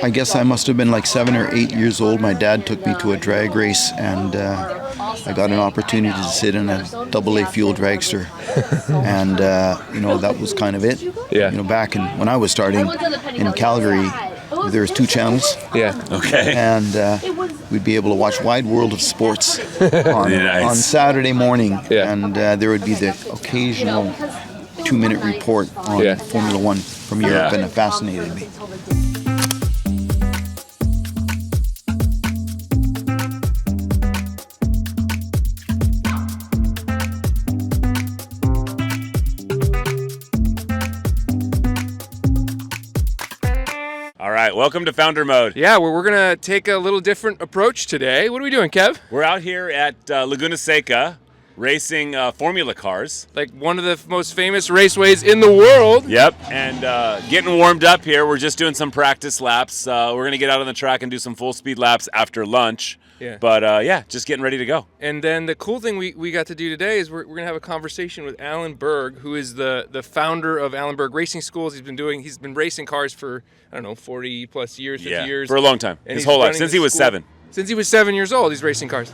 I guess I must have been like 7 or 8 years old. My dad took me to a drag race, and I got an opportunity to sit in a AA fuel dragster, and that was kind of it. Yeah. Back when I was starting in Calgary, there was 2 channels. Yeah. Okay. And we'd be able to watch Wide World of Sports on Saturday morning, and there would be the occasional 2-minute report on Formula One from Europe, and it fascinated me. All right, welcome to Founder Mode. Yeah, we're going to take a little different approach today. What are we doing, Kev? We're out here at Laguna Seca racing formula cars. Like one of the most famous raceways in the world. Yep, and getting warmed up here. We're just doing some practice laps. We're going to get out on the track and do some full speed laps after lunch. Yeah. But just getting ready to go. And then the cool thing we got to do today is we're going to have a conversation with Alan Berg, who is the founder of Alan Berg Racing Schools. He's been racing cars for, 40 plus years, 50 years. For a long time. And his whole life, since he was 7. Since he was 7 years old, he's racing cars.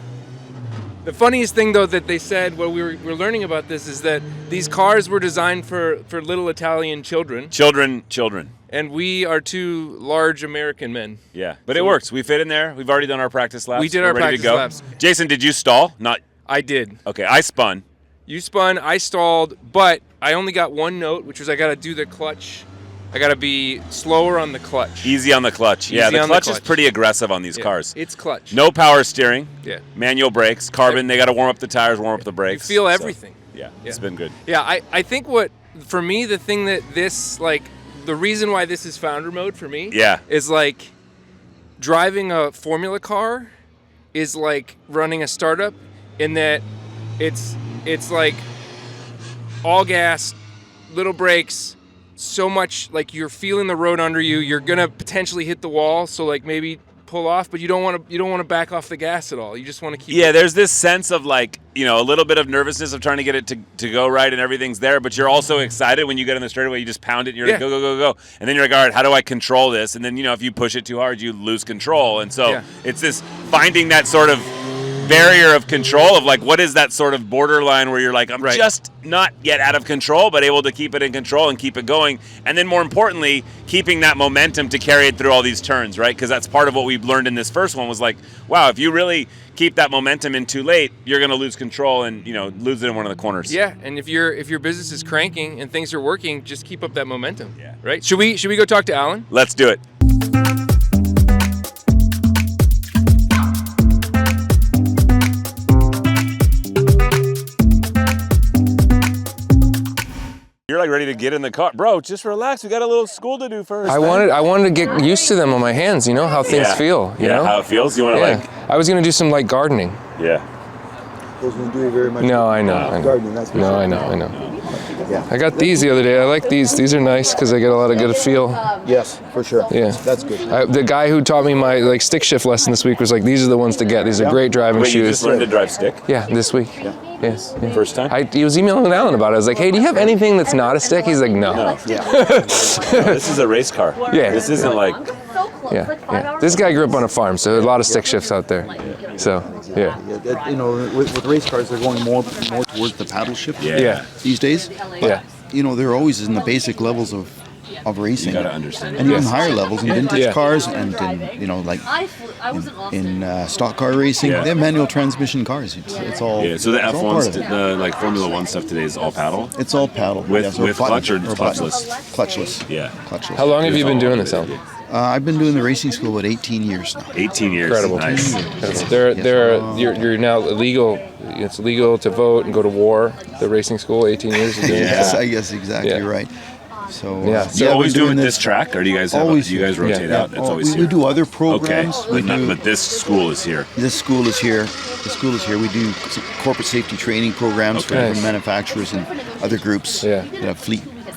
The funniest thing, though, that they said while we were learning about this is that these cars were designed for little Italian children. Children. And we are 2 large American men. Yeah, but it works. We fit in there. We've already done our practice laps. We did our practice laps. Jason, did you stall? Not. I did. Okay, I spun. You spun, I stalled, but I only got one note, which was I got to do the clutch. I got to be slower on the clutch. Easy on the clutch. Yeah, the clutch is pretty aggressive on these cars. It's clutch. No power steering. Yeah. Manual brakes. Carbon, they got to warm up the tires, warm up the brakes. You feel everything. So, it's been good. Yeah, I think for me, the thing that the reason why this is founder mode for me is like driving a formula car is like running a startup in that it's like all gas, little brakes, so much like you're feeling the road under you. You're gonna potentially hit the wall, so like maybe pull off, but you don't want to back off the gas at all. You just want to keep. Yeah, there's this sense of like a little bit of nervousness of trying to get it to go right and everything's there, but you're also excited when you get in the straightaway. You just pound it and you're like go, and then you're like, all right, how do I control this? And then if you push it too hard, you lose control. And so it's this finding that sort of barrier of control of like what is that sort of borderline where you're like I'm just not yet out of control but able to keep it in control and keep it going, and then more importantly keeping that momentum to carry it through all these turns, right? Because that's part of what we've learned in this first one was like, wow, if you really keep that momentum in too late, you're going to lose control and lose it in one of the corners. Yeah, and if your business is cranking and things are working, just keep up that momentum. Yeah. Right? Should we go talk to Alan? Let's do it. You're like ready to get in the car. Bro, just relax. We got a little school to do first. I wanted to get used to them on my hands, how things feel. You know? How it feels? You want to I was going to do some light gardening. Yeah. Doesn't do very much. No, I know. Gardening, that's no, I know. Yeah. I got these the other day. I like these. These are nice because I get a lot of good feel. Yes, for sure. Yeah. That's good. The guy who taught me my stick shift lesson this week was like, these are the ones to get. These are great driving shoes. You just learned to drive stick? Yeah, this week. Yeah. Yes. Yeah. First time? He was emailing with Alan about it. I was like, hey, do you have anything that's not a stick? He's like, no. Yeah. This is a race car. Yeah. This isn't like... Yeah. This guy grew up on a farm, so a lot of stick shifts out there. So, yeah. With race cars, they're going more towards the paddle shift these days. Yeah. They're always in the basic levels of racing. You gotta understand. And even higher levels in vintage cars and in stock car racing, they have manual transmission cars. It's all. Yeah. So the F1s, the Formula One stuff today is all paddle. It's all paddle. With clutch or clutchless? Clutchless. Yeah. Clutchless. How long have you been doing this, Alan? I've been doing the racing school about 18 years now. 18 years. Incredible. Nice. You're now illegal. It's legal to vote and go to war. The racing school, 18 years. Yes, I guess exactly right. So So always doing this track, or do you guys rotate out? It's always here. We do other programs. Okay, but this school is here. This school is here. The school is here. We do corporate safety training programs for different manufacturers and other groups. Yeah.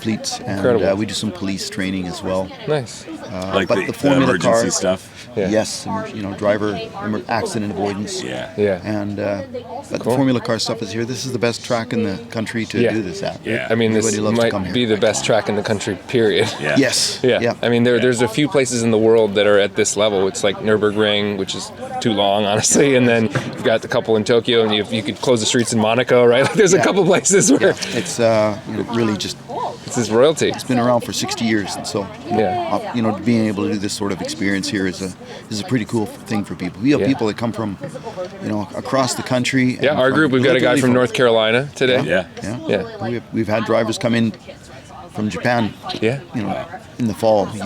Fleets, and Incredible. We do some police training as well. Nice. Like but the Formula emergency car stuff. Yes, driver accident avoidance. And but the Formula car stuff is here. This is the best track in the country to do this at. I mean, this might be the best track in the country, period. Yes. I mean, there's a few places in the world that are at this level. It's like Nürburgring, which is too long, honestly, and then you've got the couple in Tokyo, and you could close the streets in Monaco, right? Like, there's a couple places where it's really just. It's this royalty. It's been around for 60 years, and so being able to do this sort of experience here is a pretty cool thing for people. We have people that come from, across the country. Yeah, our group, we've got a guy from North Carolina today. We've had drivers come in from Japan. In the fall, he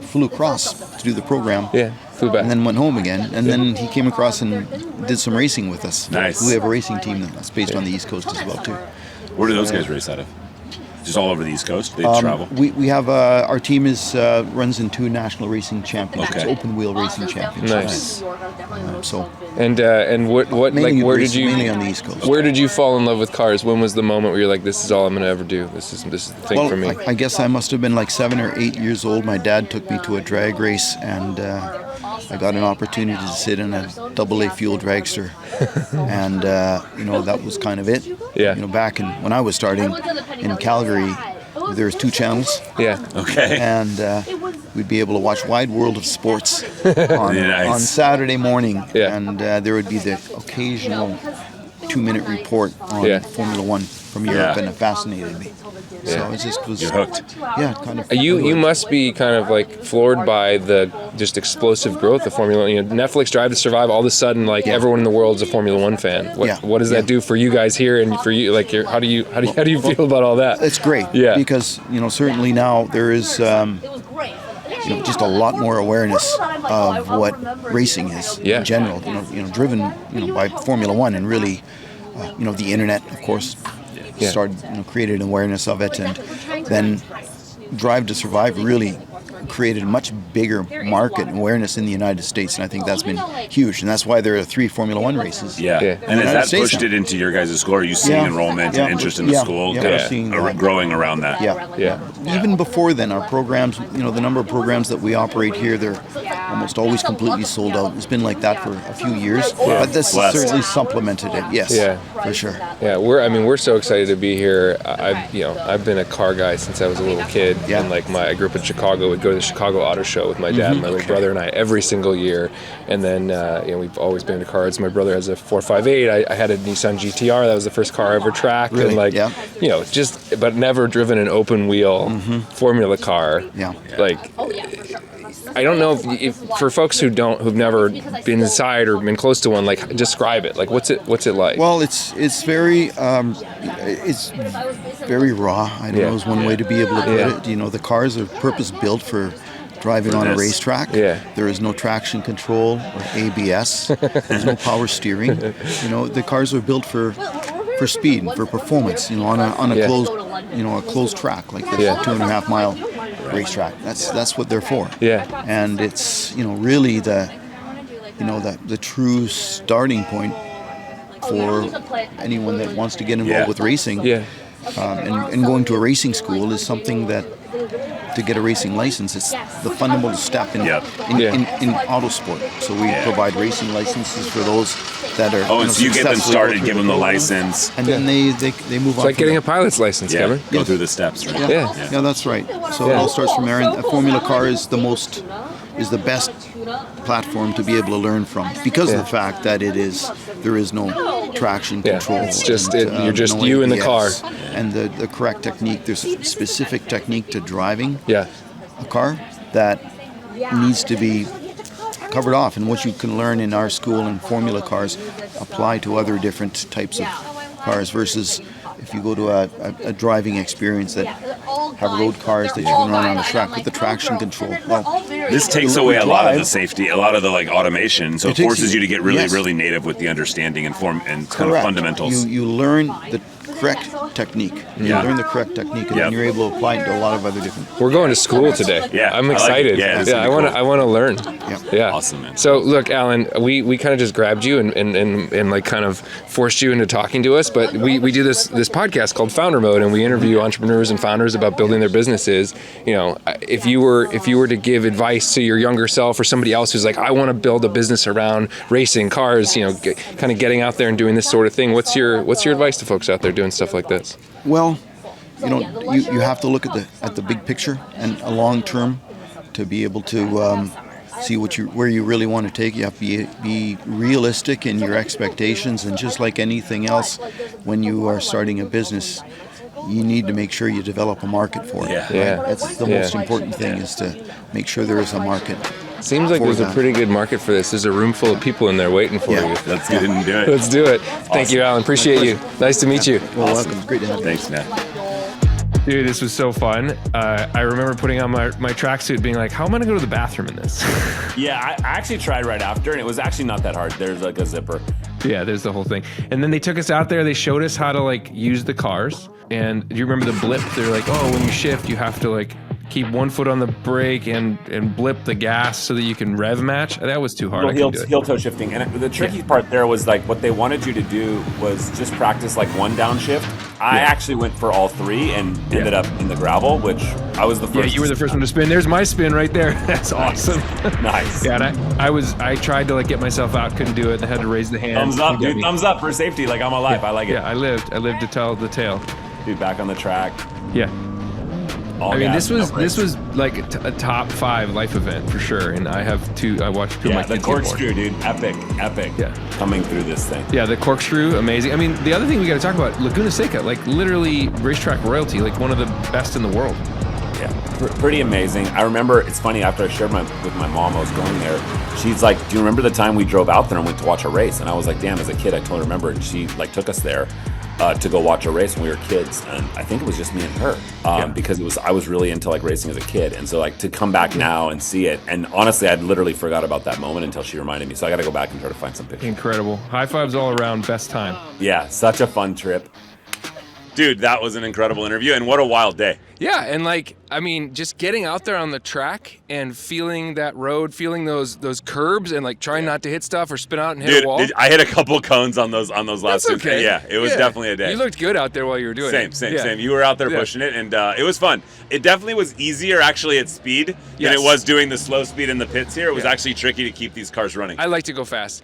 flew across to do the program. Flew back. And then went home again. And then he came across and did some racing with us. Nice. We have a racing team that's based on the East Coast as well too. Where do those guys race out of? Just all over the East Coast? They travel? We have our team runs in 2 national racing championships, open wheel racing championships. Nice. And what mainly like where did you mainly on the East Coast? Where did you fall in love with cars? When was the moment where you're like, this is all I'm going to ever do? This is the thing for me. I guess I must have been like 7 or 8 years old. My dad took me to a drag race, and I got an opportunity to sit in a AA fuel dragster, and that was kind of it. Back when I was starting in Calgary, there was 2 channels. And we'd be able to watch Wide World of Sports on Saturday morning, and there would be the occasional 2-minute report on Formula One from Europe, and it fascinated me. So it just was. You're hooked. Kind of. You must be kind of like floored by the just explosive growth of Formula One. Netflix Drive to Survive. All of a sudden, everyone in the world is a Formula One fan. What does that do for you guys here and for you? Like, how do you feel about all that? It's great. Because certainly now there is. Just a lot more awareness of what racing is in general. Driven by Formula One, and really, the internet, of course, started created an awareness of it, and then Drive to Survive really created a much bigger market and awareness in the United States, and I think that's been huge, and that's why there are 3 Formula One races. And has that pushed it into your guys' school? Are you seeing enrollment and interest in the school growing around that? Even before then, our programs, the number of programs that we operate here, they're almost always completely sold out. It's been like that for a few years, but this certainly supplemented it. For sure. We're so excited to be here. I've been a car guy since I was a little kid, and I grew up in Chicago. We'd go to the Chicago Auto Show with my dad and my little brother and I every single year, and then we've always been into cars. My brother has a 458. I had a Nissan GTR. That was the first car I ever tracked, really? And but never driven an open wheel Formula car. I don't know if for folks who've never been inside or been close to one, describe it. What's it like? Well, it's very raw. I don't know is one way to be able to put it. The cars are purpose built for driving on a racetrack. There is no traction control or ABS. There's no power steering. The cars are built for speed and for performance. On a closed a closed track like this 2.5 mile racetrack. That's what they're for. And it's really the true starting point for anyone that wants to get involved with racing. And going to a racing school is something that, to get a racing license, it's the fundamental step in auto sport. So we provide racing licenses for those that are. So you get them started, give them the license, and then they move on. It's like getting a pilot's license, Kevin. Go through the steps, right? Yeah, that's right. So it all starts from there, and a Formula car is the best platform to be able to learn from, because of the fact that there is no traction control. It's just you're just you in the car, and the correct technique. There's a specific technique to driving a car that needs to be covered off, and what you can learn in our school and Formula cars apply to other different types of cars, versus if you go to a driving experience that have road cars that you can run on the track with the traction control. Well, this takes away a lot of the safety, a lot of the automation, so it forces you to get really native with the understanding and form and kind of fundamentals. You learn the correct technique. You learn the correct technique, and then you're able to apply it to a lot of other different. We're going to school today. Yeah, I'm excited. Like I want to learn. Yeah. Awesome, man. So look, Alan, we kind of just grabbed you and like kind of forced you into talking to us, but we do this podcast called Founder Mode, and we interview entrepreneurs and founders about building their businesses. You know, if you were to give advice to your younger self or somebody else who's like, I want to build a business around racing cars, you know, kind of getting out there and doing this sort of thing, what's your advice to folks out there doing stuff like this? Well, you know, you have to look at the big picture and a long term to be able to see where you really want to take. You have to be realistic in your expectations, and just like anything else, when you are starting a business, you need to make sure you develop a market for it. Yeah. Right? That's the most important thing, is to make sure there is a market. Seems like there's a pretty good market for this. There's a room full of people in there waiting for you. Let's get in and do it. Let's do it. Thank you, Alan. Appreciate you. Nice to meet you. Well, welcome. Great to have you. Thanks, man. Dude, this was so fun. I remember putting on my tracksuit being like, how am I going to go to the bathroom in this? Yeah, I actually tried right after, and it was actually not that hard. There's like a zipper. Yeah, there's the whole thing. And then they took us out there. They showed us how to like use the cars. And do you remember the blip? They're like, oh, when you shift, you have to like keep one foot on the brake and blip the gas so that you can rev match. That was too hard. Heel toe shifting. And the tricky part there was like what they wanted you to do was just practice like one downshift. I actually went for all three and ended up in the gravel, which I was the first. Yeah, you were the first one to spin. There's my spin right there. That's awesome. Nice. Yeah, and I tried to like get myself out, couldn't do it, and I had to raise the hand. Thumbs up, dude. Thumbs up for safety. Like I'm alive. I like it. Yeah, I lived to tell the tale. Dude, back on the track. Yeah. I mean, this was like a top 5 life event for sure, and I watched two of my kids. The corkscrew, dude, epic. Yeah, coming through this thing. Yeah, the corkscrew, amazing. I mean, the other thing we got to talk about, Laguna Seca, like literally racetrack royalty, like one of the best in the world. Yeah, pretty amazing. I remember, it's funny, after I shared with my mom I was going there, she's like, do you remember the time we drove out there and went to watch a race? And I was like, damn, as a kid, I totally remember. And she like took us there to go watch a race when we were kids, and I think it was just me and her because I was really into like racing as a kid, and so like to come back now and see it, and honestly I'd literally forgot about that moment until she reminded me, so I got to go back and try to find some pictures. Incredible. High fives all around. Best time. Yeah, such a fun trip. Dude, that was an incredible interview, and what a wild day. Yeah, and like, I mean, just getting out there on the track and feeling that road, feeling those curbs, and like trying not to hit stuff or spin out and hit a wall. I hit a couple cones on those last two. Okay. Yeah, it was definitely a day. You looked good out there while you were doing it. Same. You were out there pushing it, and it was fun. It definitely was easier actually at speed than it was doing the slow speed in the pits here. It was actually tricky to keep these cars running. I like to go fast.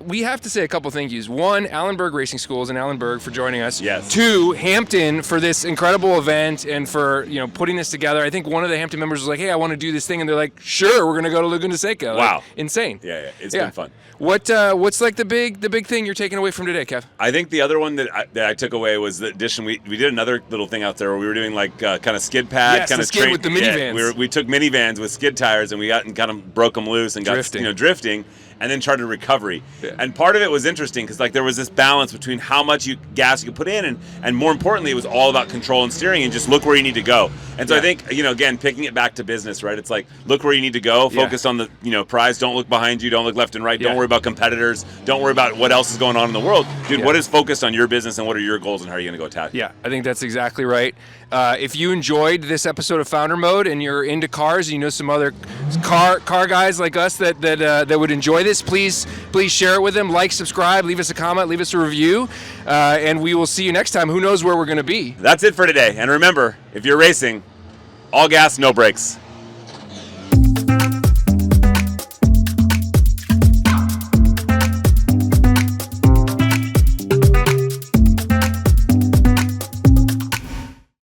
We have to say a couple thank yous. One, Alan Berg Racing Schools and Alan Berg for joining us. Yes. 2, Hampton for this incredible event and for putting this together. I think one of the Hampton members was like, "Hey, I want to do this thing," and they're like, "Sure, we're gonna go to Laguna Seca." Wow, like, insane. Yeah, it's been fun. What's like the big thing you're taking away from today, Kev? I think the other one that I took away was the addition. We did another little thing out there where we were doing like kind of skid pad, kind of skid with the minivans. Yeah, we took minivans with skid tires and we got and kind of broke them loose and got drifting. And then charted recovery. Yeah. And part of it was interesting because like there was this balance between how much gas you could put in and more importantly, it was all about control and steering and just look where you need to go. And so I think, again, picking it back to business, right? It's like, look where you need to go, focus on the, prize, don't look behind you, don't look left and right, don't worry about competitors, don't worry about what else is going on in the world. Dude, what is focused on your business and what are your goals and how are you going to go attack? Yeah, I think that's exactly right. If you enjoyed this episode of Founder Mode and you're into cars, and you know some other car guys like us that would enjoy this, please share it with them. Like, subscribe, leave us a comment, leave us a review, and we will see you next time. Who knows where we're going to be? That's it for today. And remember, if you're racing, all gas, no brakes.